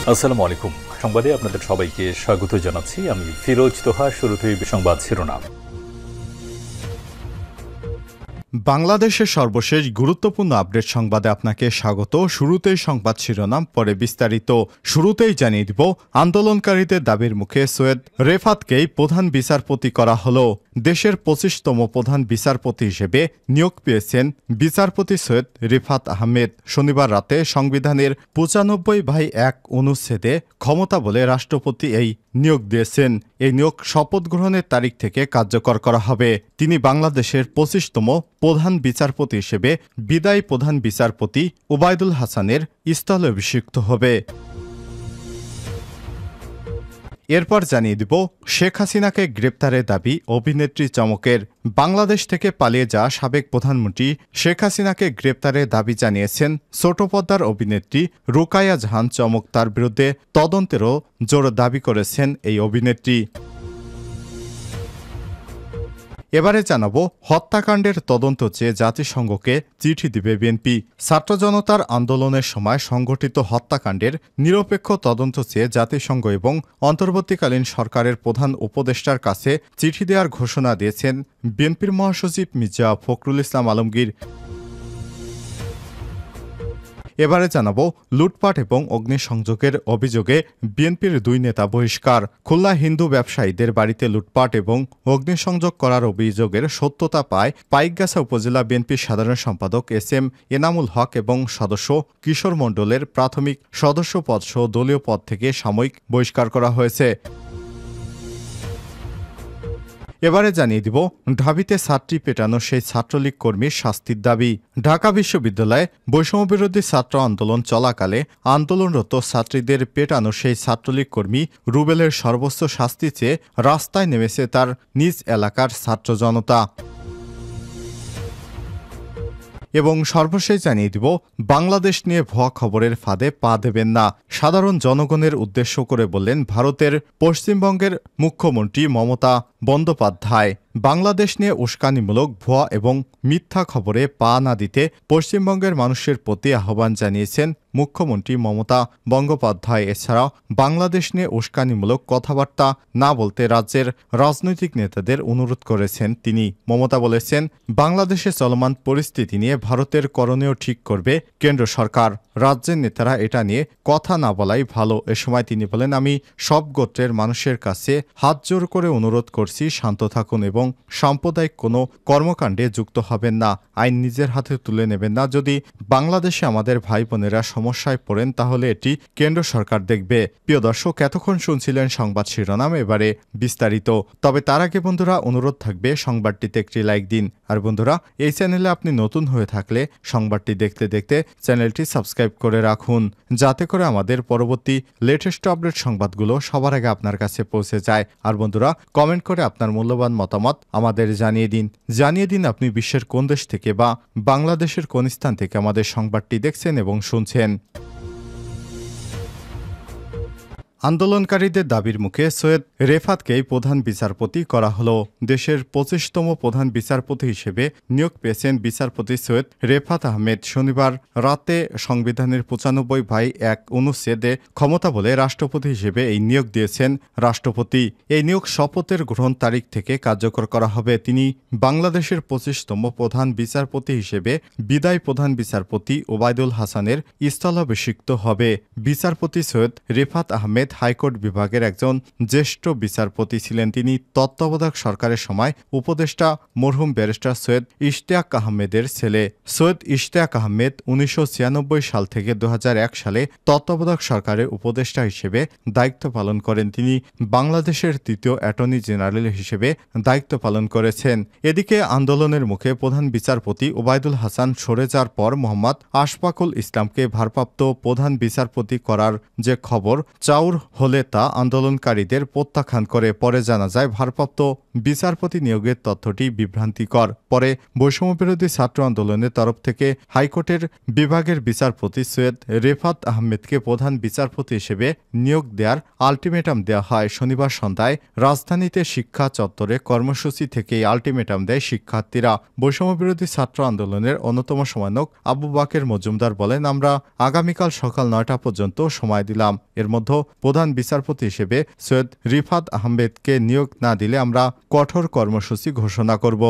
আসসালামু আলাইকুম। সংবাদে আপনাদের সবাইকে স্বাগত জানাচ্ছি। আমি ফিরোজ তোহা। শুরুতেই সংবাদ শিরোনাম। বাংলাদেশের সর্বশেষ গুরুত্বপূর্ণ আপডেট সংবাদে আপনাকে স্বাগত। শুরুতেই সংবাদ শিরোনাম, পরে বিস্তারিত। শুরুতেই জানিয়ে দিব, আন্দোলনকারীদের দাবির মুখে সৈয়দ রেফাতকেই প্রধান বিচারপতি করা হলো। দেশের ২৫তম প্রধান বিচারপতি হিসেবে নিয়োগ পেয়েছেন বিচারপতি সৈয়দ রেফাত আহমেদ। শনিবার রাতে সংবিধানের ৯৫/১ অনুচ্ছেদে ক্ষমতা বলে রাষ্ট্রপতি এই নিয়োগ দিয়েছেন। এই নিয়োগ শপথ গ্রহণের তারিখ থেকে কার্যকর করা হবে। তিনি বাংলাদেশের ২৫তম প্রধান বিচারপতি হিসেবে বিদায়ী প্রধান বিচারপতি ওবায়দুল হাসানের স্থলে অভিষিক্ত হবে। এরপর জানিয়ে দিব, শেখ হাসিনাকে গ্রেপ্তারের দাবি অভিনেত্রী চমকের। বাংলাদেশ থেকে পালিয়ে যাওয়া সাবেক প্রধানমন্ত্রী শেখ হাসিনাকে গ্রেপ্তারের দাবি জানিয়েছেন ছোট পর্দার অভিনেত্রী রুকাইয়া জাহান চমক। তার বিরুদ্ধে তদন্তেরও জোর দাবি করেছেন এই অভিনেত্রী। এবারে জানাবো, হত্যাকাণ্ডের তদন্ত চেয়ে জাতিসংঘকে চিঠি দিবে বিএনপি। ছাত্র জনতার আন্দোলনের সময় সংঘটিত হত্যাকাণ্ডের নিরপেক্ষ তদন্ত চেয়ে জাতিসংঘ এবং অন্তর্বর্তীকালীন সরকারের প্রধান উপদেষ্টার কাছে চিঠি দেওয়ার ঘোষণা দিয়েছেন বিএনপির মহাসচিব মির্জা ফখরুল ইসলাম আলমগীর। এবারে জানাবো, লুটপাট এবং অগ্নিসংযোগের অভিযোগে বিএনপির ২ নেতা বহিষ্কার। খুলনা হিন্দু ব্যবসায়ীদের বাড়িতে লুটপাট এবং অগ্নিসংযোগ করার অভিযোগের সত্যতা পায় পাইকগাছা উপজেলা বিএনপির সাধারণ সম্পাদক এস.এম. এনামুল হক এবং সদস্য কিশোর মণ্ডলের প্রাথমিক সদস্য পদসহ দলীয় পদ থেকে সাময়িক বহিষ্কার করা হয়েছে। এবারে জানিয়ে দিব, ঢাবিতে ছাত্রী পেটানো সেই ছাত্রলীগ কর্মীর শাস্তির দাবি। ঢাকা বিশ্ববিদ্যালয়ে বৈষম্যবিরোধী ছাত্র আন্দোলন চলাকালে আন্দোলনরত ছাত্রীদের পেটানো সেই ছাত্রলীগ কর্মী রুবেলের সর্বোচ্চ শাস্তি চেয়ে রাস্তায় নেমেছে তার নিজ এলাকার ছাত্র জনতা। এবং সর্বশেষ জানিয়ে দিব, বাংলাদেশ নিয়ে ভুয়া খবরের ফাঁদে পা দেবেন না। সাধারণ জনগণের উদ্দেশ্য করে বললেন ভারতের পশ্চিমবঙ্গের মুখ্যমন্ত্রী মমতা বন্দ্যোপাধ্যায়। বাংলাদেশ নিয়ে উস্কানিমূলক ভুয়া এবং মিথ্যা খবরে পা না দিতে পশ্চিমবঙ্গের মানুষের প্রতি আহ্বান জানিয়েছেন মুখ্যমন্ত্রী মমতা বন্দ্যোপাধ্যায়। এছাড়াও বাংলাদেশ নিয়ে উস্কানিমূলক কথাবার্তা না বলতে রাজ্যের রাজনৈতিক নেতাদের অনুরোধ করেছেন তিনি। মমতা বলেছেন, বাংলাদেশে চলমান পরিস্থিতি নিয়ে ভারতের করণীয় ঠিক করবে কেন্দ্র সরকার। রাজ্যের নেতারা এটা নিয়ে কথা না বলাই ভালো। এ সময় তিনি বলেন, আমি সব গোত্রের মানুষের কাছে হাত জোর করে অনুরোধ করছি, শান্ত থাকুন এবং সাম্প্রদায়িক কোনো কর্মকাণ্ডে যুক্ত হবেন না। আইন নিজের হাতে তুলে নেবেন না। যদি বাংলাদেশে আমাদের ভাই বোনেরা সমস্যায় পড়েন তাহলে এটি কেন্দ্র সরকার দেখবে। প্রিয় দর্শক, এতক্ষণ শুনছিলেন সংবাদ শিরোনাম, এবারে বিস্তারিত। তবে তার আগে বন্ধুরা, অনুরোধ থাকবে সংবাদটিতে একটি লাইক দিন। আর বন্ধুরা, এই চ্যানেলে আপনি নতুন হয়ে থাকলে সংবাদটি দেখতে দেখতে চ্যানেলটি সাবস্ক্রাইব করে রাখুন, যাতে করে আমাদের পরবর্তী লেটেস্ট আপডেট সংবাদগুলো সবার আগে আপনার কাছে পৌঁছে যায়। আর বন্ধুরা, কমেন্ট করে আপনার মূল্যবান মতামত আমাদের জানিয়ে দিন আপনি বিশ্বের কোন দেশ থেকে বা বাংলাদেশের কোন স্থান থেকে আমাদের সংবাদটি দেখছেন এবং শুনছেন। আন্দোলনকারীদের দাবির মুখে সৈয়দ রেফাতকেই প্রধান বিচারপতি করা হলো। দেশের ২৫তম প্রধান বিচারপতি হিসেবে নিয়োগ পেয়েছেন বিচারপতি সৈয়দ রেফাত আহমেদ। শনিবার রাতে সংবিধানের ৯৫/১ অনুচ্ছেদে ক্ষমতা বলে রাষ্ট্রপতি হিসেবে এই নিয়োগ দিয়েছেন রাষ্ট্রপতি। এই নিয়োগ শপথের গ্রহণ তারিখ থেকে কার্যকর করা হবে। তিনি বাংলাদেশের ২৫তম প্রধান বিচারপতি হিসেবে বিদায়ী প্রধান বিচারপতি ওবায়দুল হাসানের স্থলাভিষিক্ত হবে। বিচারপতি সৈয়দ রেফাত আহমেদ হাইকোর্ট বিভাগের একজন জ্যেষ্ঠ বিচারপতি ছিলেন। তিনি তত্ত্বাবধায়ক সরকারের সময় উপদেষ্টা মরহুম ব্যারিস্টার সৈয়দ ইশতিয়াক আহমেদের ছেলে। সৈয়দ ইশতিয়াক আহমেদ ১৯৯৬ সাল থেকে ২০০১ সালে তত্ত্বাবধায়ক সরকারের উপদেষ্টা হিসেবে দায়িত্ব পালন করেন। তিনি বাংলাদেশের ৩য় অ্যাটর্নি জেনারেল হিসেবে দায়িত্ব পালন করেছেন। এদিকে আন্দোলনের মুখে প্রধান বিচারপতি ওবায়দুল হাসান সরে যাওয়ার পর মোহাম্মদ আশফাকুল ইসলামকে ভারপ্রাপ্ত প্রধান বিচারপতি করার যে খবর চাউর হলে তা আন্দোলনকারীদের প্রত্যাখ্যান করে। পরে জানা যায় ভারপ্রাপ্ত বিচারপতি নিয়োগের তথ্যটি বিভ্রান্তিকর। পরে বৈষম্যবিরোধী ছাত্র আন্দোলনের তরফ থেকে হাইকোর্টের বিভাগের বিচারপতি সৈয়দ রেফাত আহমেদকে প্রধান বিচারপতি হিসেবে নিয়োগ দেওয়ার আলটিমেটাম দেওয়া হয়। শনিবার সন্ধ্যায় রাজধানীতে শিক্ষা চত্বরে কর্মসূচি থেকে এই আলটিমেটাম দেয় শিক্ষার্থীরা। বৈষম্যবিরোধী ছাত্র আন্দোলনের অন্যতম সমন্বয়ক আবু বাকের মজুমদার বলেন, আমরা আগামীকাল সকাল ৯টা পর্যন্ত সময় দিলাম। এর মধ্যে প্রধান বিচারপতি হিসেবে সৈয়দ রিফাত আহমেদকে নিয়োগ না দিলে আমরা কঠোর কর্মসূচি ঘোষণা করব।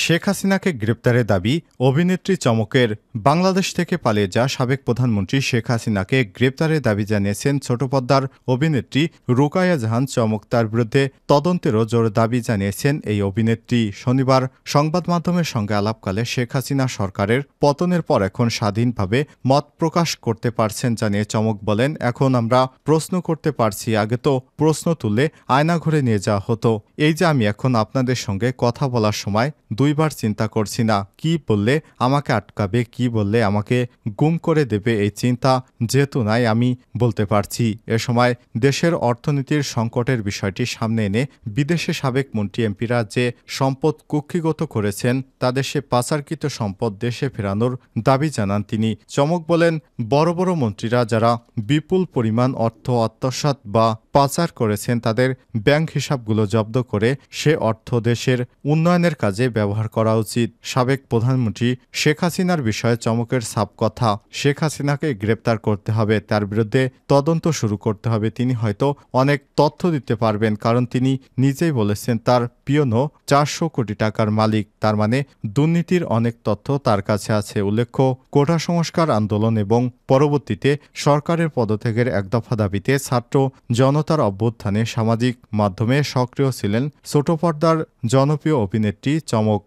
শেখ হাসিনাকে গ্রেপ্তারের দাবি অভিনেত্রী চমকের। বাংলাদেশ থেকে পালিয়ে যাওয়া সাবেক প্রধানমন্ত্রী শেখ হাসিনাকে গ্রেপ্তারের দাবি জানিয়েছেন ছোট পর্দার অভিনেত্রী রুকায়া জাহান চমক। তার বিরুদ্ধে তদন্তেরও জোর দাবি জানিয়েছেন এই অভিনেত্রী। শনিবার সংবাদ মাধ্যমের সঙ্গে আলাপকালে শেখ হাসিনা সরকারের পতনের পর এখন স্বাধীনভাবে মত প্রকাশ করতে পারছেন জানিয়ে চমক বলেন, এখন আমরা প্রশ্ন করতে পারছি, আগে তো প্রশ্ন তুললে আয়নাঘরে নিয়ে যাওয়া হতো। এই যে আমি এখন আপনাদের সঙ্গে কথা বলার সময় দুইবার চিন্তা করছি না, কি বললে আমাকে আটকাবে, কি বললে আমাকে গুম করে দেবে, এই চিন্তা যেহেতু নাই আমি বলতে পারছি। এ সময় দেশের অর্থনীতির সংকটের বিষয়টি সামনে এনে বিদেশে সাবেক মন্ত্রী এমপিরা যে সম্পদ কুক্ষিগত করেছেন তা দেশে পাচারকৃত সম্পদ দেশে ফেরানোর দাবি জানান তিনি। চমক বলেন, বড় বড় মন্ত্রীরা যারা বিপুল পরিমাণ অর্থ আত্মসাৎ বা পাচার করেছেন তাদের ব্যাংক হিসাবগুলো জব্দ করে সে অর্থ দেশের উন্নয়নের কাজে ব্যবহার করা উচিত। সাবেক প্রধানমন্ত্রী শেখ হাসিনার বিষয়ে চমকের সাফ কথা, শেখ হাসিনাকে গ্রেপ্তার করতে হবে, তার বিরুদ্ধে তদন্ত শুরু করতে হবে। তিনি হয়তো অনেক তথ্য দিতে পারবেন, কারণ তিনি নিজেই বলেছেন তার পিয়নো 400 কোটি টাকার মালিক, তার মানে দুর্নীতির অনেক তথ্য তার কাছে আছে। উল্লেখ্য, কোটা সংস্কার আন্দোলন এবং পরবর্তীতে সরকারের পদত্যাগের এক দফা দাবিতে ছাত্র জনতার অভ্যুত্থানে সামাজিক মাধ্যমে সক্রিয় ছিলেন ছোট পর্দার জনপ্রিয় অভিনেত্রী চমক।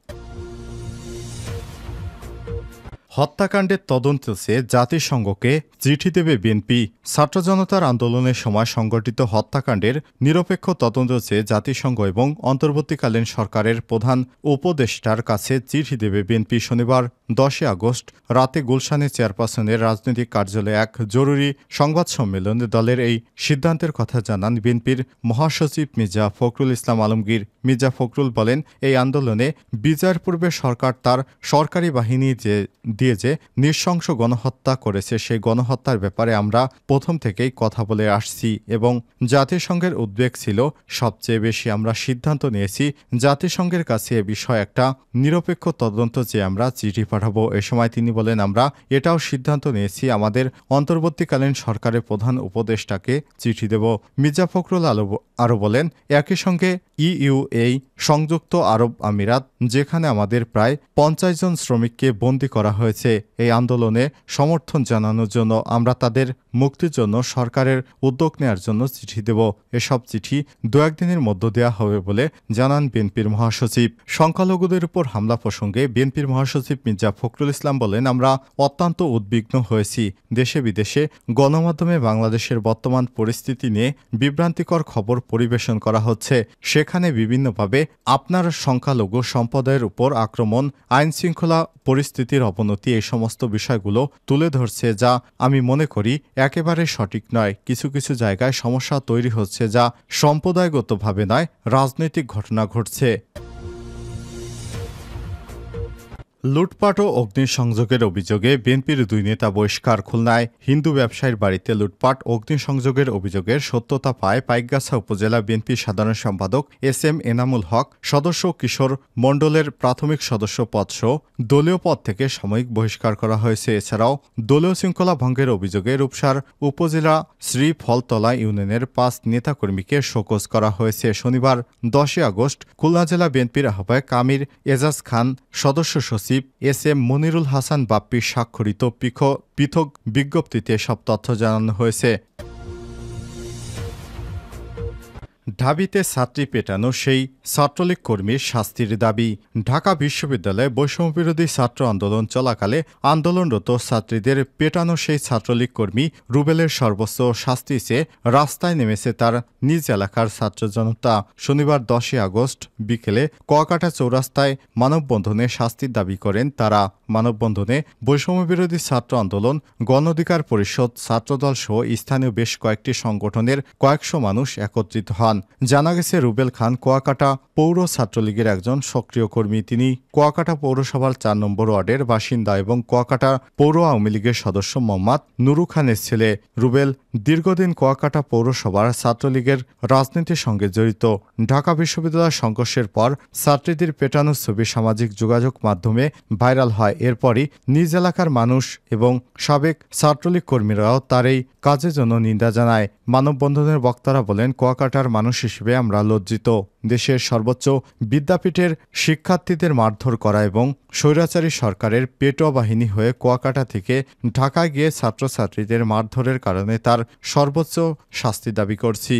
হত্যাকাণ্ডের তদন্ত চেয়ে জাতিসংঘকে চিঠি দেবে বিএনপি। ছাত্র জনতার আন্দোলনের সময় সংঘটিত হত্যাকাণ্ডের নিরপেক্ষ তদন্ত চেয়ে জাতিসংঘ এবং অন্তর্বর্তীকালীন সরকারের প্রধান উপদেষ্টার কাছে চিঠি দেবে বিএনপি। শনিবার 10 আগস্ট রাতে গুলশানে চেয়ারপারসনের রাজনৈতিক কার্যালয়ে এক জরুরি সংবাদ সম্মেলনে দলের এই সিদ্ধান্তের কথা জানান বিএনপির মহাসচিব মির্জা ফখরুল ইসলাম আলমগীর। মির্জা ফখরুল বলেন, এই আন্দোলনে বিজয়ের পূর্বে সরকার তার সরকারি বাহিনী দিয়ে যে নৃশংস গণহত্যা করেছে সেই গণহত্যার ব্যাপারে আমরা প্রথম থেকেই কথা বলে আসছি এবং জাতিসংঘের উদ্বেগ ছিল সবচেয়ে বেশি। আমরা সিদ্ধান্ত নিয়েছি জাতিসংঘের কাছে এ বিষয়ে একটা নিরপেক্ষ তদন্ত চেয়ে আমরা চিঠি পাঠাবো। এ সময় তিনি বলেন, আমরা এটাও সিদ্ধান্ত নিয়েছি আমাদের অন্তর্বর্তীকালীন সরকারের প্রধান উপদেষ্টাকে চিঠি দেব। মির্জা ফখরুল আরও বলেন, একই সঙ্গে ইউএই সংযুক্ত আরব আমিরাত, যেখানে আমাদের প্রায় 50 জন শ্রমিককে বন্দী করা হয়েছে, এই আন্দোলনে সমর্থন জানানোর জন্য আমরা তাদের মুক্তির জন্য সরকারের উদ্যোগ নেওয়ার জন্য চিঠি দেব। এসব চিঠি 2-1 দিনের মধ্যে দেওয়া হবে বলে জানান বিএনপির মহাসচিব। সংখ্যালঘুদের উপর হামলা প্রসঙ্গে বিএনপির মহাসচিব মির্জা ফখরুল ইসলাম বলেন, আমরা অত্যন্ত উদ্বিগ্ন হয়েছি। দেশে বিদেশে গণমাধ্যমে বাংলাদেশের বর্তমান পরিস্থিতি নিয়ে বিভ্রান্তিকর খবর পরিবেশন করা হচ্ছে। সেখানে বিভিন্নভাবে আপনার সংখ্যালঘু সম্প্রদায়ের উপর আক্রমণ, আইনশৃঙ্খলা পরিস্থিতির অবনতি, এই সমস্ত বিষয়গুলো তুলে ধরছে, যা আমি মনে করি একেবারে সঠিক নয়। কিছু কিছু জায়গায় সমস্যা তৈরি হচ্ছে যা সম্প্রদায়গতভাবে নয়, রাজনৈতিক ঘটনা ঘটছে। লুটপাট ও অগ্নিসংযোগের অভিযোগে বিএনপির 2 নেতা বহিষ্কার। খুলনায় হিন্দু ব্যবসায়ীর বাড়িতে লুটপাট অগ্নিসংযোগের অভিযোগের সত্যতা পায় পাইকগাছা উপজেলা বিএনপির সাধারণ সম্পাদক এস.এম. এনামুল হক। সদস্য কিশোর মণ্ডলের প্রাথমিক সদস্য পদসহ দলীয় পদ থেকে সাময়িক বহিষ্কার করা হয়েছে। এছাড়াও দলীয় শৃঙ্খলা ভঙ্গের অভিযোগে রূপসার উপজেলা শ্রীফলতলা ইউনিয়নের 5 নেতাকর্মীকে শোকজ করা হয়েছে। শনিবার 10 আগস্ট খুলনা জেলা বিএনপির আহ্বায়ক আমির এজাজ খান, সদস্য সচিব এস.এম. মনিরুল হাসান বাপ্পির স্বাক্ষরিত পৃথক বিজ্ঞপ্তিতে সব তথ্য জানানো হয়েছে। ঢাবিতে ছাত্রী পেটানো সেই ছাত্রলীগ কর্মীর শাস্তির দাবি। ঢাকা বিশ্ববিদ্যালয়ে বৈষম্যবিরোধী ছাত্র আন্দোলন চলাকালে আন্দোলনরত ছাত্রীদের পেটানো সেই ছাত্রলীগ কর্মী রুবেলের সর্বোচ্চ শাস্তি চেয়ে রাস্তায় নেমেছে তার নিজ এলাকার ছাত্র জনতা। শনিবার 10 আগস্ট বিকেলে কুয়াকাটা চৌরাস্তায় মানববন্ধনে শাস্তির দাবি করেন তারা। মানববন্ধনে বৈষম্যবিরোধী ছাত্র আন্দোলন, গণ অধিকার পরিষদ, ছাত্রদল সহ স্থানীয় বেশ কয়েকটি সংগঠনের কয়েকশো মানুষ একত্রিত হন। জানা গেছে, রুবেল খান কুয়াকাটা পৌর ছাত্রলীগের একজন সক্রিয় কর্মী। তিনি কুয়াকাটা পৌরসভার 4 নম্বর ওয়ার্ডের বাসিন্দা এবং কুয়াকাটা পৌর আওয়ামী লীগের সদস্য মোহাম্মদ নুরু খানের ছেলে। রুবেল দীর্ঘদিন কুয়াকাটা পৌরসভার ছাত্রলীগের রাজনীতির সঙ্গে জড়িত। ঢাকা বিশ্ববিদ্যালয় সংঘর্ষের পর ছাত্রীদের পেটানোর ছবি সামাজিক যোগাযোগ মাধ্যমে ভাইরাল হয়। এরপরই নিজ এলাকার মানুষ এবং সাবেক ছাত্রলীগ কর্মীরাও তার এই কাজের জন্য নিন্দা জানায়। মানববন্ধনের বক্তারা বলেন, কুয়াকাটার মানুষ হিসেবে আমরা লজ্জিত। দেশের সর্বোচ্চ বিদ্যাপীঠের শিক্ষার্থীদের মারধর করা এবং স্বৈরাচারী সরকারের পেটোয়া বাহিনী হয়ে কুয়াকাটা থেকে ঢাকায় গিয়ে ছাত্রছাত্রীদের মারধরের কারণে তার সর্বোচ্চ শাস্তি দাবি করছি।